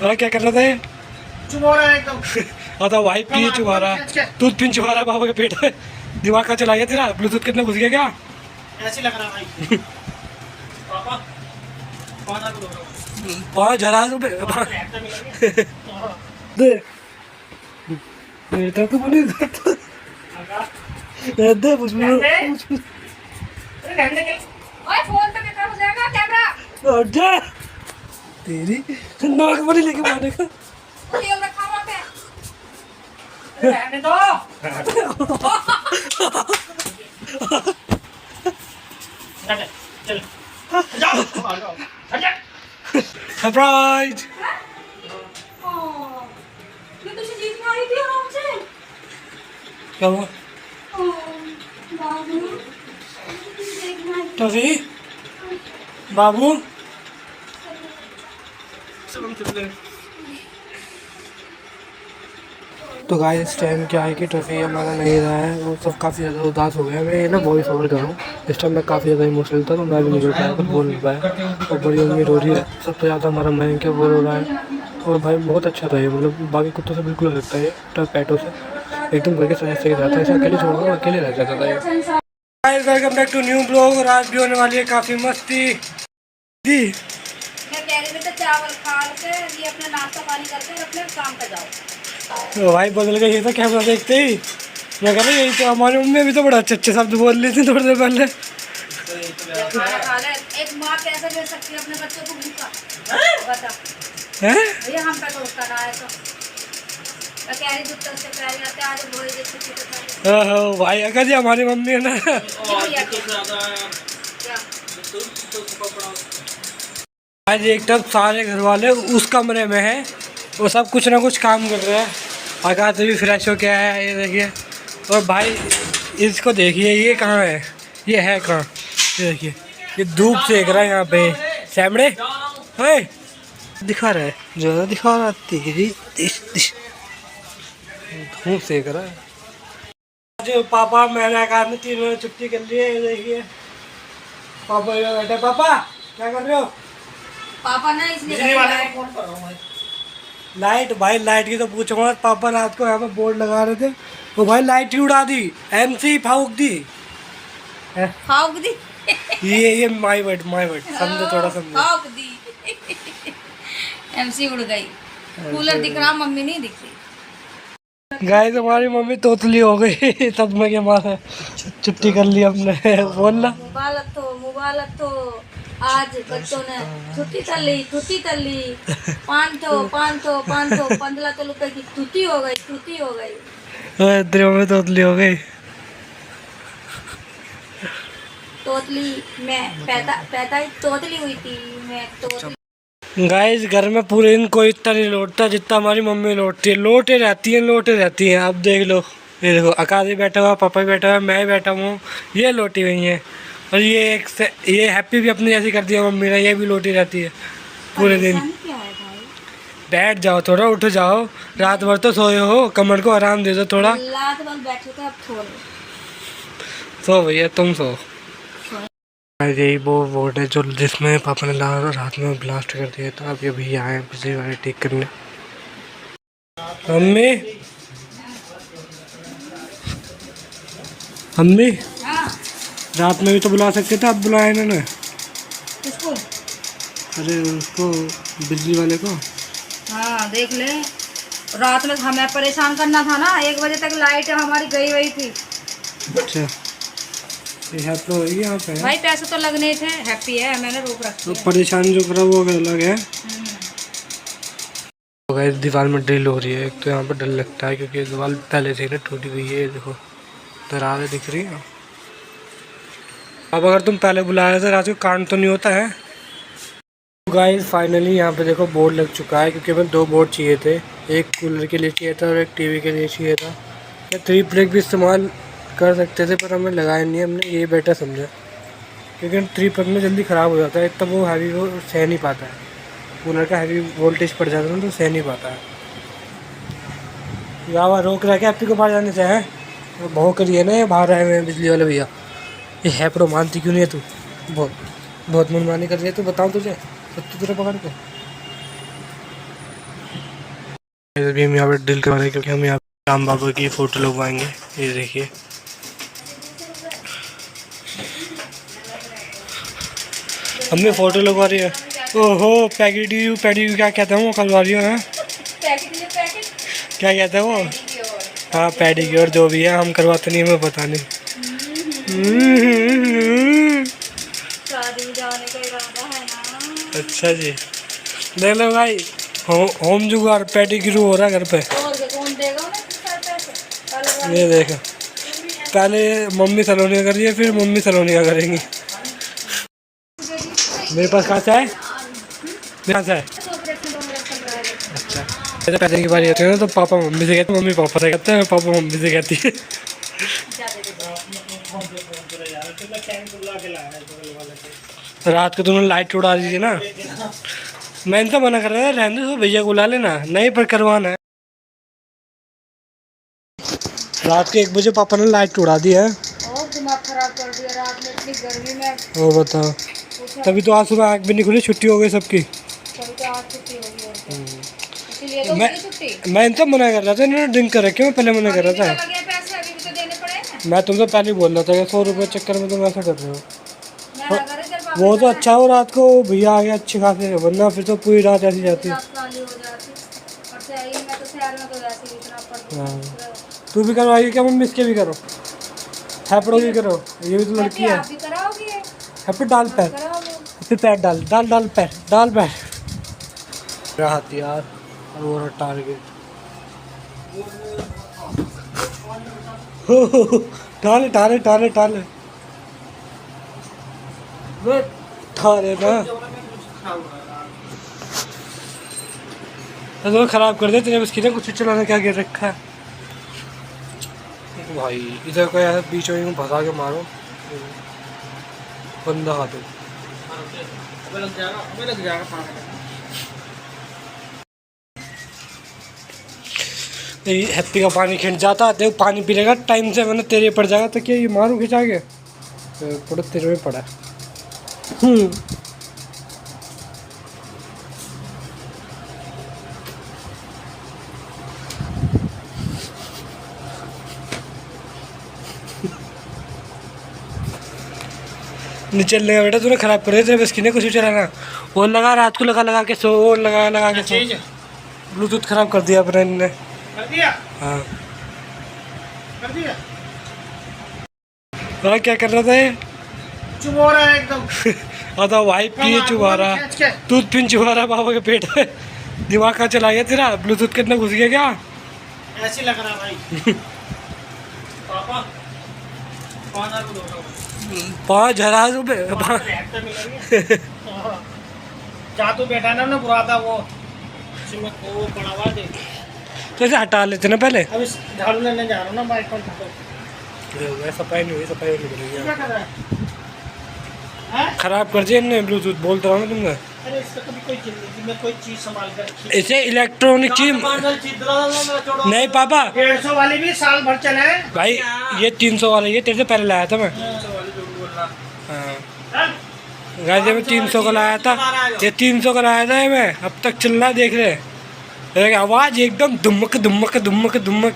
और क्या कर रहा था ये? चुबा रहा है एकदम। हाँ तो भाई पी चुबा रहा है, दूध पिन चुबा रहा है पापा के पेट में। दिमाग का चला गया तेरा, ब्लूटूथ कितना घुस गया क्या? ऐसे लग रहा है भाई। पापा पाना को दो। पाँच हजार रुपए दे बेटा तो बोले दे पूछ ओए फोन पे कितना हो जाएगा कैमरा? जा तेरी नाक बड़ी लेके मारने का। तेल रखा वहाँ पे। रहने दो। चल जाओ जाओ। सरप्राइज। ये तो जीत में आई थी आराम से। क्या हुआ? बाबू टॉफी बाबू तो गाइस इस टाइम क्या है कि ट्रॉफी हमारा नहीं रहा है, वो सब काफ़ी ज़्यादा उदास हो गया। मैं ना वॉइस ओवर कर रहा हूँ, इस टाइम मैं काफ़ी ज़्यादा इमोशनल था तो मैं भी नहीं कर पाया, कुछ बोल नहीं पाया। और बड़ी मम्मी रो रही है, सबसे ज़्यादा हमारा महंग के वो रो रहा है। और भाई बहुत अच्छा था ये, मतलब बाकी कुत्तों से बिल्कुल अलग था ये, पैटों से एकदम करके सही रहता है, ऐसा अकेले छोड़ दो अकेले रह जाता था ये। Guys welcome back to new blog. और आज भी होने वाली है काफ़ी मस्ती दी। मैं कह रही बेटा चावल खा के ये अपना नाश्ता पानी करके और अपने काम पे जाओ। तो भाई बदल गई ये तो कैमरा देखते ही। मैं कह रहा यही तो हमारी मम्मी अभी तो बड़ा अच्छे अच्छे शब्द बोल रही थी थोड़ी देर पहले। खाना खा ले। एक माँ कैसे दे सकती है अपने बच्चों को भूखा? बता हैं? भैया हम पे तो उसका ना है तो मैं कह रही दूध से कह रही आते आज बोल दे छुट्टी तो ओहो भाई अगर जी हमारी मम्मी है ना, आज एक तब सारे घर वाले उस कमरे में हैं, वो सब कुछ ना कुछ काम कर रहे हैं। आकाश भी फ्रेश हो गया है, ये देखिए। और भाई इसको देखिए ये कहाँ है, ये है कहाँ, ये देखिए ये धूप सेक रहा है यहाँ पे। सैमड़े है दिखा रहा है, ज़्यादा दिखा रहा तेरी धूप सेक रहा है। आज पापा मैंने आकाश ने 3 बजे छुट्टी कर ली है, ये देखिए पापा ये बैठे। पापा क्या कर रहे हो? पापा ना इसलिए बिजली वाले को फोन कर रहा हूँ मैं। लाइट भाई लाइट की तो पूछो मत। पापा रात को यहाँ पे बोर्ड लगा रहे थे, वो भाई लाइट ही उड़ा दी, एमसी फाउक दी। फाउक दी। ये माय वर्ड समझो, थोड़ा समझो। फाउक दी। एमसी उड़ गई। कूलर दिख रहा, मम्मी नहीं दिख रही। गाइस हमारी मम्मी तोतली हो गई सब में के मारे छुट्टी कर ली हमने। बोलना मुबारक तो आज बच्चों ने छुट्टी कर ली 15 रुपए की छुट्टी हो गई। तेरी मम्मी तोतली हो गई। तोतली मैं पैदा तोतली हुई थी मैं तोतली। गाइस घर में पूरे दिन कोई इतना नहीं लौटता जितना हमारी मम्मी लौटती है। लोटे रहती हैं। अब देख लो, ये देखो आकाश भी बैठा हुआ, पापा भी बैठा हुआ, मैं भी बैठा हूँ, ये लोटी हुई हैं। और ये हैप्पी भी अपनी जैसी कर दिया मम्मी ने, ये भी लोटी रहती है पूरे दिन। बैठ जाओ थोड़ा, उठ जाओ, रात भर तो सोए हो, कमर को आराम दे दो थोड़ा। रात भर बैठे थे, अब सो भैया तुम सो। यही वो बोर्ड है जो जिसमें पापा ने रात में ब्लास्ट कर दिया था। अब ये भैया आए बिजली वाले ठीक करने। मम्मी हाँ। रात में भी तो बुला सकते थे, अब बुलाया इन्होंने। किसको? अरे उसको, बिजली वाले को। हाँ देख ले, रात में हमें परेशान करना था ना, 1 बजे तक लाइट हमारी गई हुई थी। अच्छा ये तो यहाँ पे है भाई पैसे तो लगने थे, हैप्पी है मैंने रोक रखी तो है। परेशान जो करा वो अलग है। तो गाइस दीवार में ड्रिल हो रही है, एक तो यहाँ पर डर लगता है क्योंकि दीवार पहले से ही ना टूटी हुई है। देखो दरारें दिख रही है। अब अगर तुम पहले बुलाया था रात को कांड तो नहीं होता है। गाइस फाइनली यहाँ पे देखो बोर्ड लग चुका है, क्योंकि हमें 2 बोर्ड चाहिए थे, एक कूलर के लिए चाहिए था और एक टीवी के लिए चाहिए था। या 3 प्लेग भी इस्तेमाल कर सकते थे पर हमें लगाया नहीं, हमने ये बेटर समझा, क्योंकि 3 प्लेग में जल्दी ख़राब हो जाता है, तब वो हैवी वो सह नहीं पाता है, कूलर का हैवी वोल्टेज पड़ जाता है तो सह नहीं पाता है। यहाँ रोक रहा है आपकी को बाहर जाने से है, तो बहुत करिए ना, ये बाहर आए हुए हैं बिजली वाले भैया। ये है प्रो मानती क्यों नहीं है तू? बहुत मनमानी कर रही है तू, बताऊँ तुझे सत्तू तेरा पकड़ के। अभी हम यहाँ पर डील करवा रहे हैं क्योंकि हम यहाँ पे राम बाबा की फ़ोटो लगवाएंगे। ये देखिए हमें फ़ोटो लगवा रही है। ओहो पैडी क्या कहते हैं वो करवा रही है? क्या कहते हैं वो? हाँ पेडिक्योर जो भी है हम करवाते नहीं, हमें पता नहीं। शादी जाने का इरादा है ना। अच्छा जी, देख लो भाई होम जुगाड़ पेडिक्योर हो रहा है घर पे। और कौन देगा उन्हें पैसे? ये देखो पहले मम्मी सलोनिया कर रही है, फिर मम्मी सलोनिया करेंगी। मेरे पास कहाँ से है? कहाँ से है? अच्छा ऐसे पैसे की बारी होती है ना तो पापा मम्मी से कहते हैं, मम्मी पापा से कहते हैं, पापा मम्मी से कहती है। रात को तुमने लाइट उड़ा दी थी ना, मैंने तो मना कर रहा था रहने दो, भैया को बुला लेना, नहीं पर करवाना है। रात के 1 बजे पापा ने लाइट उड़ा दी है। और दिमाग खराब कर दिया रात में इतनी गर्मी में। वो बताओ, तभी तो आज सुबह आँख भी नहीं खुली, छुट्टी हो गई सबकी। तभी तो आज छुट्टी होगी इसीलिए तो मैं छुट्टी। मैं तो मना कर रहा था, इन्होंने ड्रिंक कर रखे, मैं पहले मना कर रहा था। लगे पैसे अभी भी तो देने पड़े हैं। मैं तुमसे पहले ही बोल रहा था कि 100 रुपये चक्कर में तुम ऐसा कर रहे हो। मैं ना करे जब वापस वो तो अच्छा हो रात को भैया आ गया अच्छे खासे, वरना फिर तो पूरी रात ऐसी जाती। रात काली हो जाती। और शहर में तो शहर में तो वैसे ही इतना पड़। तू भी करवाइए क्या मम्मी? इसके भी करो, हैपड़ो भी करो, ये भी तो लड़की है। आप भी कराओगे? हैपड़ डाल पैर, फिर पैर डाल डाल डाल पैर डाल पैर। मेरा हथियार और वो रहा टारगेट। टाले टाले टाले टाले ठाले ना तो खराब कर दे तेरे बस की ना, कुछ चलाना क्या गिर रखा है भाई। इधर को यार बीच में भगा के मारो, बंदा खा दो। हैप्पी का पानी खिंच जाता है, पानी पी लेगा टाइम से, मैंने तेरे पड़ जाएगा तो क्या ये मारूं खिंचा के? तो पड़ा तेरे में पड़ा। नहीं चलने का बेटा, तूने खराब कर दिया, तेरे बस की नहीं कुछ भी चलाना। और लगा रात को लगा के सो, और लगा के सो। ब्लूटूथ खराब कर दिया अपने ने। कर दिया? हाँ कर दिया। तो क्या कर रहा था ये? चुप हो रहा है एकदम। आता भाई पिए चुबा रहा, दूध पिन चुबा रहा बाबा के पेट में। दिमाग कहाँ चला गया तेरा? ब्लूटूथ कितना घुस गया क्या? ऐसे लग रहा भाई। पापा 5,000 रुपये जहाँ तू बैठा ना ना बुरा था वो बड़ा हुआ दे। तो इसे हटा लेते ना पहले। अब इस झाड़ू लेने जा रहा हूँ ना बाइक पर। सफाई नहीं हुई, सफाई होनी पड़ेगी। क्या कर रहा है? खराब कर दिया इन्होंने ब्लूटूथ, बोलता रहा हूँ तुमने। अरे इसका कभी कोई जिंदगी में कोई चीज संभाल कर इसे इलेक्ट्रॉनिक चीज नहीं पापा, 150 वाली भी साल भर चले भाई। ये 300 वाला, ये तेरे से पहले लाया था मैं। हाँ गाड़ी में 300 का लाया था, ये 300 का लाया था मैं, अब तक चल रहा है देख रहे। आवाज़ एकदम धुमक धुमक धुमक धुमक।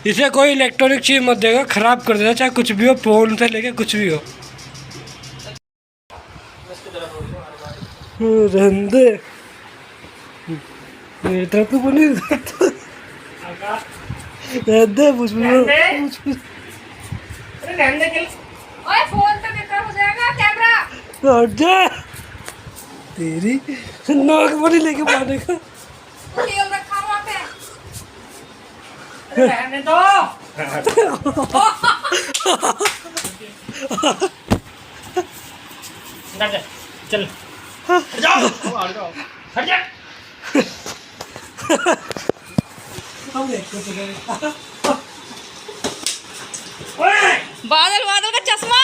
इसे कोई इलेक्ट्रॉनिक चीज मत देगा, खराब कर देगा, चाहे कुछ भी हो, फोन से लेके कुछ भी हो। रहने मेरी तरफ तो बोली ओए फोन पे बेकार हो जाएगा कैमरा। तेरी नाक बड़ी लेके मारने का। तेल रखा वहाँ पे। रहने दो। चल हट जाओ, हट जाओ, हट जा। बादल बादल का चश्मा,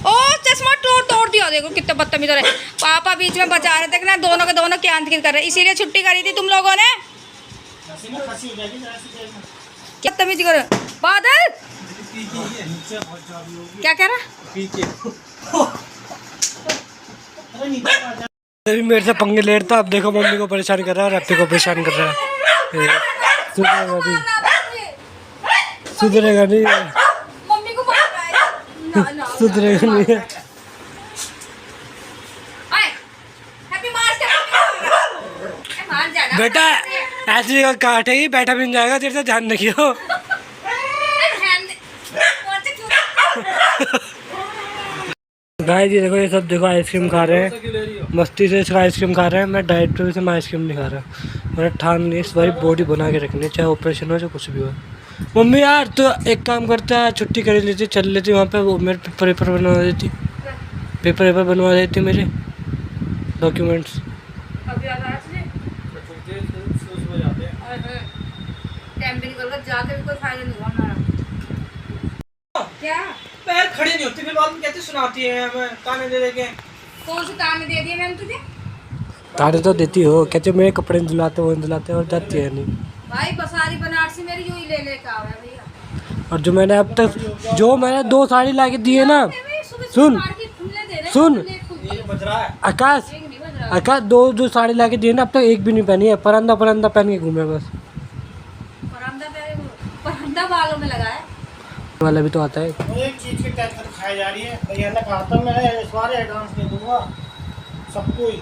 ओ चश्मा तोड़ दिया। देखो कितना बदतमीज है। पापा बीच में बचा रहे थे ना, दोनों के दोनों क्या अंत कर रहे, इसीलिए छुट्टी करी थी तुम लोगों ने। क्या बदतमीजी कर रहे बादल? क्या कह रहा? अभी मेरे से पंगे ले रहा था, अब देखो मम्मी को परेशान कर रहा है और रफ्फी को परेशान कर रहा है। सुधरेगा नहीं, सुधरेगा नहीं, मम्मी को मार रहा है ना सुधरेगा नहीं। हैप्पी मार्च मार जाना बेटा ऐसी जगह काटेगी, बैठा भी नहीं जाएगा, तेरे से ध्यान रखियो। गाइस ये देखो, ये सब देखो आइसक्रीम खा रहे हैं, मस्ती से इसका आइसक्रीम खा रहे हैं। मैं डाइट पे से मैं आइसक्रीम नहीं खा रहा, मैंने ठान नहीं इस बार बॉडी बना के रखनी, चाहे ऑपरेशन हो चाहे कुछ भी हो। मम्मी यार तो एक काम करता है, छुट्टी कर लेती, चल लेती वहाँ पे, वो मेरे पेपर बनवा देती, पेपर बनवा देती मेरे डॉक्यूमेंट्स। जाके भी कोई फायदा नहीं हुआ हमारा। क्या पैर खड़ी नहीं होती, फिर बाद में कहती सुनाती है हमें ताने दे के। कौन सी ताने दे दिए मैंने तुझे? ताने तो देती हो, कहते मेरे कपड़े नहीं धुलाते, वो नहीं धुलाते, और जाती है नहीं। भाई बसारी बनारसी मेरी यूं ही ले का है भैया। और जो मैंने अब तक, जो मैंने 2 साड़ी ला के दी है ना, सुन सुन बज रहा है आकाश, आकाश 2 साड़ी ला के दी है ना, अब तक एक भी नहीं पहनी है, परंदा पहन के घूमे बस। परंदा बालों में लगा है वाला भी तो आता है। एक चीज की टेंशन खाई जा रही है। भैया ने कहा था मैं सारे एडवांस दे दूंगा सबको ही,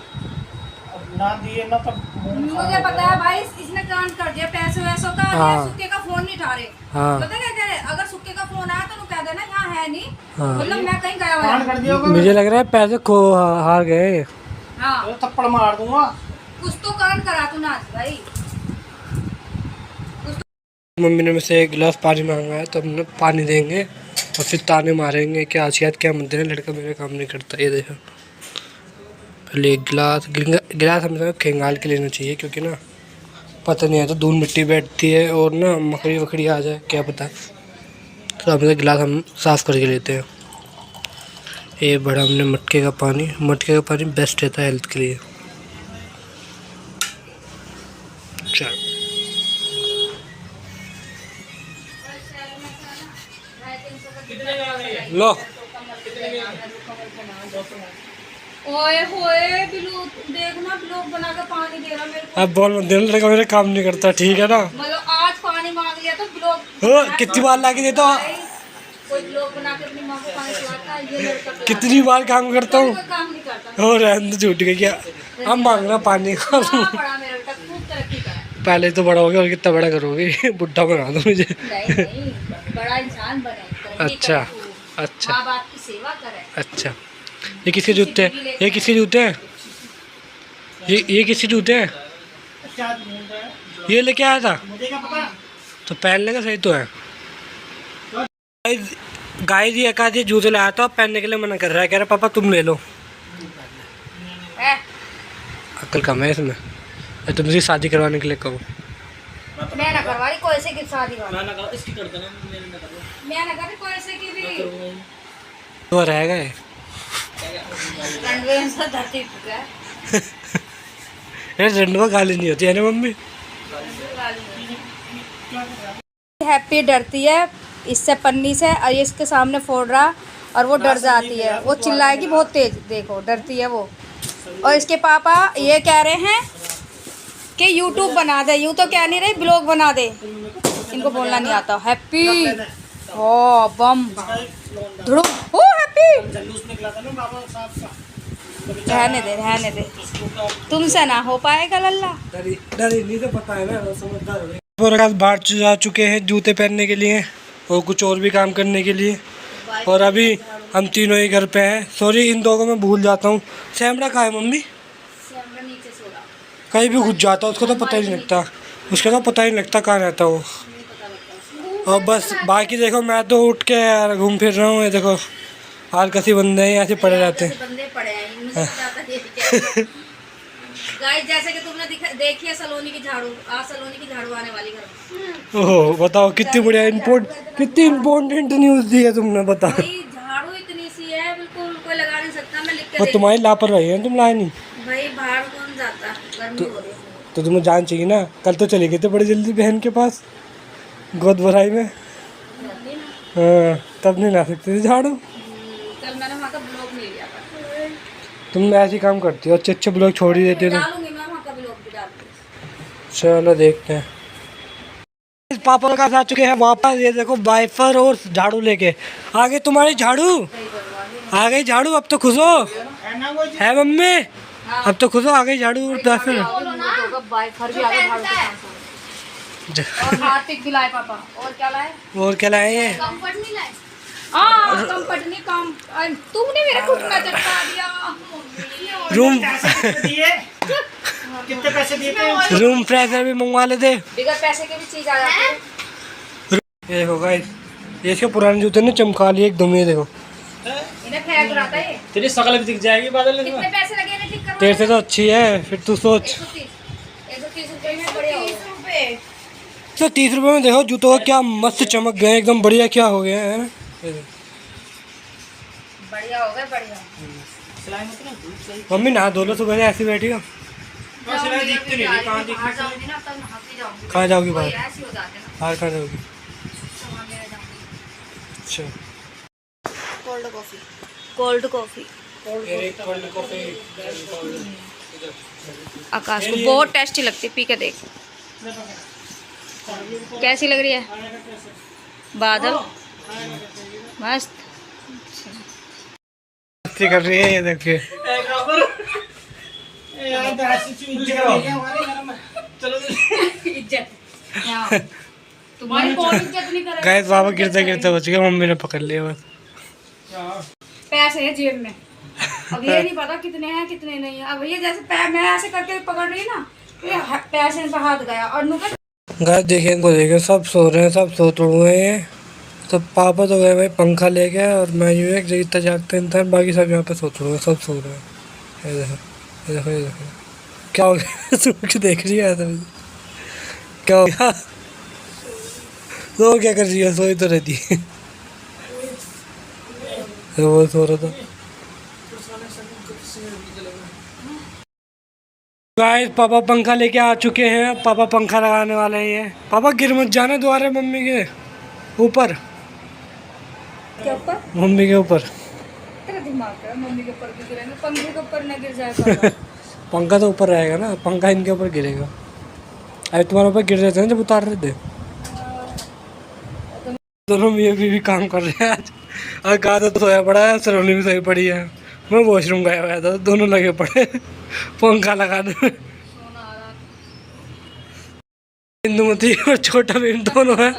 अब ना दिए ना तब मुझे पता है भाई, इसने कांड कर दिया पैसे वैसों का। हाँ। ये सुक्के का फोन नहीं उठा रहे। हाँ। पता क्या कह रहे, अगर सुक्के का फोन आया तो कह देना यहाँ है नहीं। हाँ। मतलब मैं कहीं गया हुआ कांड कर दिया होगा। मुझे लग रहा है पैसे खो हार गए। हाँ तो थप्पड़ मार दूंगा। कुछ तो कांड करा तू ना भाई। मम्मी ने मुझसे 1 गिलास पानी मांगा है, तो हमने पानी देंगे और फिर ताने मारेंगे कि आज क्या मंदिर है, लड़का मेरे काम नहीं करता। ये देखो, पहले 1 गिलास हमें खंगाल के लेना चाहिए, क्योंकि ना पता नहीं है तो धूल मिट्टी बैठती है और ना मकड़ी वकड़ी आ जाए, क्या पता। तो हमें गिलास हम साफ़ करके लेते हैं। ये बड़ा हमने मटके का पानी बेस्ट रहता है हेल्थ के लिए। चलो लो, ओए होए बिलू, देखना ब्लॉग बना के पानी दे रहा मेरे को। अब बोल मत देना, लड़का मेरा काम नहीं करता, ठीक है ना। मतलब आज पानी मांग लिया तो ब्लॉग हो कितनी बार ला के देता हूँ, कोई ब्लॉग बना के अपनी माँ को पानी पिलाता है, ये लड़का पिलाता है। कितनी बार काम करता हूँ। कोई काम नहीं करता। और रहने झूठ गई क्या, अब मांगना पानी का। हाँ, बड़ा मेरा बेटा खूब तरक्की करा है। पहले तो बड़ा हो गया और कितना बड़ा करोगे, बुढ़ा बना दो मुझे। नहीं बड़ा इंसान बने, तरक्की अच्छा, करे खूब, अच्छा, माँ बाप की सेवा करे। अच्छा। ये किसके जूते हैं, ये किसके जूते हैं, ये किसके जूते हैं, क्या ढूंढ रहा है? ये लेके आया था मुझे क्या पता। तो पहनने का सही तो है। गाइस ये एकाध ये जूते लाया था, पहनने के लिए मना कर रहा है, कह रहा पापा तुम ले लो। है अक्ल कम है इसमें, तुम इसकी शादी करवाने के लिए कहो। मैं ना करवा रही कोई से की शादी वाला, ना कर, इसकी कर देना, मेरे ना कर। मैं ना कर रही कोई से की भी। तो रहेगा ये। रनवे से धरती टूट गया। रंडवा गाली नहीं होती है ना मम्मी। हैप्पी डरती है इससे, पन्नी से, और ये इसके सामने फोड़ रहा और वो डर जाती है, वो चिल्लाएगी बहुत तेज, देखो डरती है वो। और इसके पापा ये कह रहे हैं कि यूट्यूब बना दे, यूँ तो कह नहीं रही ब्लॉग बना दे, इनको बोलना नहीं आता। हैप्पी ओ बम धुड़ुम ओ हैप्पी, जलूस निकला था ना बाबा साहब का। रहने दे तुमसे ना हो पाएगा लल्ला। डरी नहीं तो पता है ना, समझदार हो। बाहर जा चुके हैं जूते पहनने के लिए और कुछ और भी काम करने के लिए, और अभी हम तीनों ही घर पे हैं। सॉरी इन दो को मैं भूल जाता हूँ। सैमरा कहाँ है मम्मी? नीचे सो रहा, कहीं भी घुस जाता है, उसको तो पता ही नहीं लगता, उसका तो पता ही नहीं लगता कहाँ रहता वो। और बस बाकी देखो मैं तो उठ के यार घूम फिर रहा हूँ, ये देखो हाल कसी बंदे हैं ऐसे पड़े रहते हैं। बंदे पड़े हैं, मुझे पता था ये क्या। गाइस जैसे कि तुमने देखी है सलोनी की झाड़ू, आज सलोनी की झाड़ू आने वाली घर में। ओहो बताओ कितनी बढ़िया कितनी इम्पोर्टेंट न्यूज़ दी है तुमने, बताओ। भाई झाड़ू इतनी सी है बिल्कुल कोई लगा नहीं सकता, मैं लिख के और तुम्हारी लापरवाही है, तुम लाए नहीं भाई बाहर कौन जाता, गर्मी हो रही है। तो तुम्हें जान चाहिए ना, कल तो चले गए थे बड़ी जल्दी बहन के पास गोद भराई में। हाँ तब नहीं ला सकते थे झाड़ू। कल मैंने वहाँ का ब्लॉग नहीं लिया था। तुम ऐसे ही काम करती हो, अच्छे अच्छे ब्लॉग छोड़ ही देती हो तुम। डालूंगी मैं वहाँ का ब्लॉग भी डालूंगी। चलो देखते हैं। पापा के साथ आ चुके हैं वापस, ये देखो वाइपर और झाड़ू लेके आ गए। तुम्हारी झाड़ू आ गई, झाड़ू अब तो खुश हो है मम्मी, अब तो खुश हो, आ गई झाड़ू और वाइपर। वाइपर भी आ गया झाड़ू के साथ। और हार्पिक भी लाए पापा। और क्या लाए? और क्या लाए ये? कंफर्ट नहीं लाए? हाँ कंफर्ट नहीं, कम तुमने मेरा घुटना चटका दिया। रूम कितने पैसे दिए थे? रूम फ्रेशनर भी मंगवा लेते। बिगर पैसे की भी चीज आ जाती है। ये देखो गाइस, ये इसके पुराने जूते ने चमका लिए एकदम। ये देखो इन्हें फेंक रहा था ये। तेरी शकल भी दिख जाएगी बादल में। कितने पैसे लगे इन्हें ठीक करवाने? तेरे से तो अच्छी है, फिर तू सोच। 130 रुपए में बढ़िया होगा। 30 रुपए में देखो जूतों क्या मस्त चमक गए एकदम बढ़िया। क्या हो गया है? बढ़िया हो गए, बढ़िया। मम्मी नहा धो लो, सुबह से ऐसी बैठी हो। कहाँ जाओगी बाहर? बाहर कहाँ जाओगी? अच्छा कोल्ड कॉफी, कोल्ड कॉफी। आकाश को बहुत टेस्टी लगती है, पी के देख कैसी लग रही है। बादल मस्त मस्ती कर रही है, ये देखिए। इज्जत तुम्हारी कौन इज्जत नहीं करे। गाइस बाबा गिरते गिरते बच गए, मम्मी ने पकड़ लिया बस। पैसे हैं जेब में, अब ये नहीं पता कितने हैं कितने नहीं है। अब ये जैसे मैं ऐसे करके पकड़ रही ना, ये पैसे पे हाथ गया। और गाइस देखिए इनको, देखिए सब सो रहे हैं, सब सो तो हुए हैं। तो पापा तो गए भाई पंखा ले गए, और मैं यूँ एक जितना जागता इंसान, बाकी सब यहाँ पे सोते हुए, सब सो रहे हैं। ये देखो ये देखो ये देखो क्या हो गया? सुबह देख रही है क्या हो गया? तो क्या कर रही है? सोई तो रहती है। वो सो रहा था। गाइस पापा पंखा लेके आ चुके हैं, पापा पंखा लगाने वाले हैं। पापा गिर मत जाना दोबारा मम्मी के ऊपर। क्या ऊपर? मम्मी के ऊपर। तेरा दिमाग है, मम्मी के ऊपर भी गिरेंगे, पंखे के ऊपर न गिर जाएगा। पंखा तो ऊपर रहेगा ना, पंखा इनके ऊपर गिरेगा। अरे तुम्हारे ऊपर गिर रहे थे ना जब उतार रहे थे। दोनों ये भी काम कर रहे हैं आज। और गाता तो सोया पड़ा है, सरोनी भी सोई पड़ी है। मैं वॉशरूम गया हुआ था, दोनों लगे पड़े पंखा लगाने में। इंदुमती और छोटा भी दोनों है।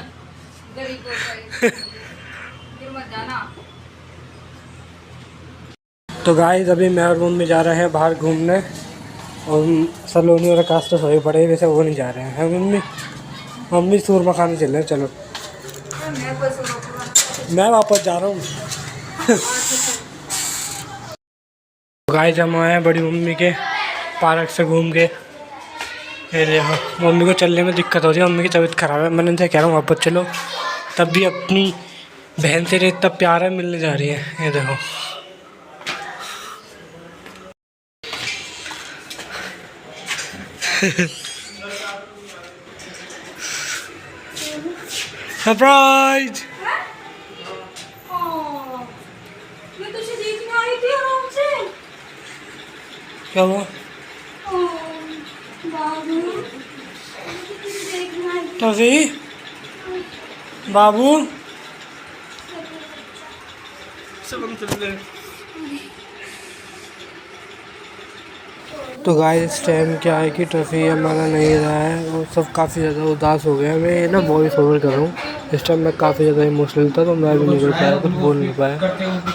तो गाइस अभी मैं और मम्मी जा रहे हैं बाहर घूमने, और सलोनी और आकाश तो सोए पड़े, वैसे वो नहीं जा रहे हैं। मम्मी मम्मी सूरमा खाने चल रहे हैं। चलो मैं वापस जा रहा हूँ। गाइस हम आए हैं बड़ी मम्मी के पार्क से घूम के। ये देखो मम्मी को चलने में दिक्कत हो रही है, मम्मी की तबीयत ख़राब है। मैंने उनसे कह रहा हूँ वापस चलो, तब भी अपनी बहन से इतना प्यार है, मिलने जा रही है। ये देखो सरप्राइज। मैं तुझे देखने आई थी आराम से। क्या हुआ? बाबू देखना है। टॉफी बाबू तो गाइस इस टाइम क्या है कि टॉफी हमारा नहीं रहा है, और सब काफ़ी ज़्यादा उदास हो गया है। मैं ना वॉइस ओवर कर रहा हूँ, इस टाइम मैं काफ़ी ज़्यादा इमोशनल था, तो मैं भी नहीं कर पाया, कुछ बोल नहीं पाया।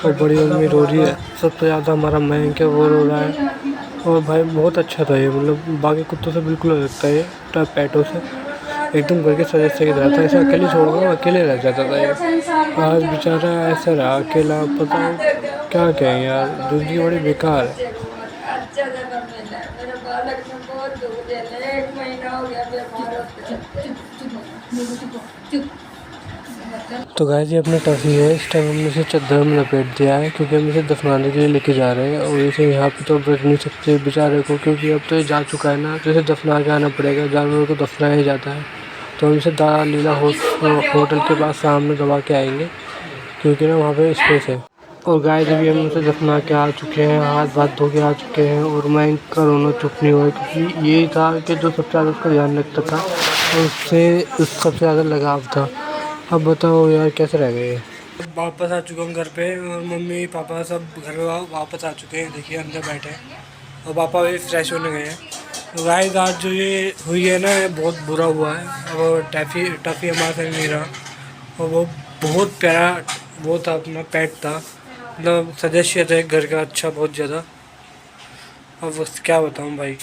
और बड़ी मम्मी रो रही है, सबसे ज़्यादा हमारा मयंक है वो रो रहा है। और भाई बहुत अच्छा था ये, मतलब बाकी कुत्तों से बिल्कुल अलग था ये, पेटों से एकदम घर के सदस्य की तरह था। ऐसे अकेले छोड़ कर अकेले रह जाता था ये। आज बेचारा ऐसा रहा अकेला, पता क्या कहें यार, जिंदगी बड़ी बेकार है। तो गाइस ये अपनी टॉफी है, इस टाइम हमने इसे चादर में लपेट दिया है, क्योंकि हम इसे दफनाने के लिए लेके जा रहे हैं। और इसे यहाँ पे तो रख नहीं सकते बेचारे को, क्योंकि अब तो ये जा चुका है ना, तो इसे दफना के आना पड़ेगा। जानवरों को दफनाया ही जाता है। तो हम इसे दारा लीला होटल के पास सामने दबा के आएंगे, क्योंकि ना वहाँ पे स्पेस है। और गाय जब हम उसे दफना के आ चुके हैं, हाथ बात धो के आ चुके हैं, और मैं इनका रोना चुप नहीं हुआ क्योंकि यही था कि जो सबसे ज़्यादा उसका ध्यान रखता था और उससे सबसे ज़्यादा लगाव था। अब बताओ यार कैसे रह गए। वापस आ चुका हूँ घर पे और मम्मी पापा सब घर वापस आ चुके हैं। देखिए अंदर बैठे हैं और पापा भी फ्रेश होने गए हैं। तो गाइस आज जो ये हुई है ना, ये बहुत बुरा हुआ है। और टफ़ी हमारे साथ नहीं रहा और वो बहुत प्यारा वो था, अपना पेट था, मतलब सदस्य थे घर का, अच्छा बहुत ज़्यादा। अब बस क्या बताऊँ भाई।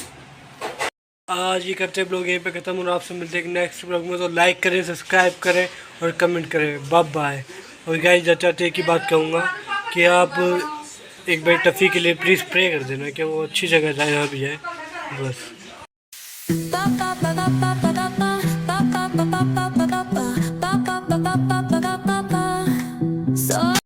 आज ये करते ब्लॉग यहीं पे ख़त्म और आपसे मिलते हैं नेक्स्ट ब्लॉग में। तो लाइक करें, सब्सक्राइब करें और कमेंट करें। Bye bye. और गाइस जाते एक ही बात कहूँगा कि आप एक बार टफ़ी के लिए प्लीज़ प्रे कर देना कि वो अच्छी जगह जाए, यहाँ भी जाए बस।